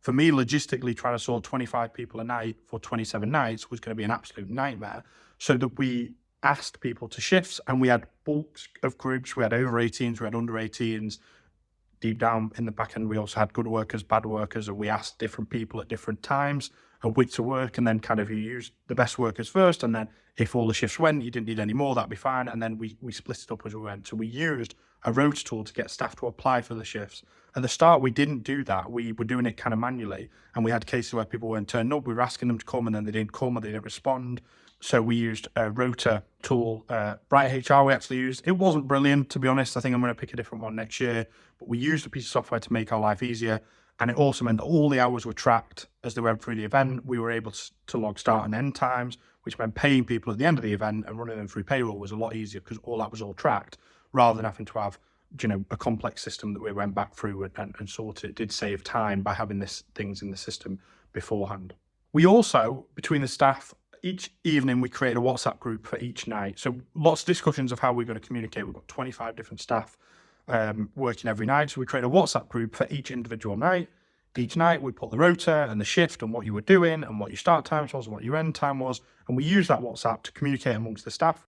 For me, logistically, trying to sort 25 people a night for 27 nights was going to be an absolute nightmare. So that we asked people to shifts, and we had bulks of groups. We had over 18s, we had under 18s. Deep down in the back end, we also had good workers, bad workers, and we asked different people at different times a week to work, and then kind of you used the best workers first, and then if all the shifts went, you didn't need any more, that'd be fine, and then we split it up as we went. So we used a rota tool to get staff to apply for the shifts. At the start, we didn't do that. We were doing it kind of manually, and we had cases where people weren't turning up. We were asking them to come, and then they didn't come, or they didn't respond. So we used a rota tool. Bright HR we actually used. It wasn't brilliant, to be honest. I think I'm going to pick a different one next year. But we used a piece of software to make our life easier. And it also meant that all the hours were tracked as they went through the event. We were able to log start and end times, which meant paying people at the end of the event and running them through payroll was a lot easier because all that was all tracked, rather than having to have, a complex system that we went back through and sorted. It did save time by having things in the system beforehand. We also, between the staff, each evening we created a WhatsApp group for each night. So lots of discussions of how we're going to communicate. We've got 25 different staff working every night. So we create a WhatsApp group for each individual night. Each night we put the rota and the shift and what you were doing and what your start time was and what your end time was. And we use that WhatsApp to communicate amongst the staff.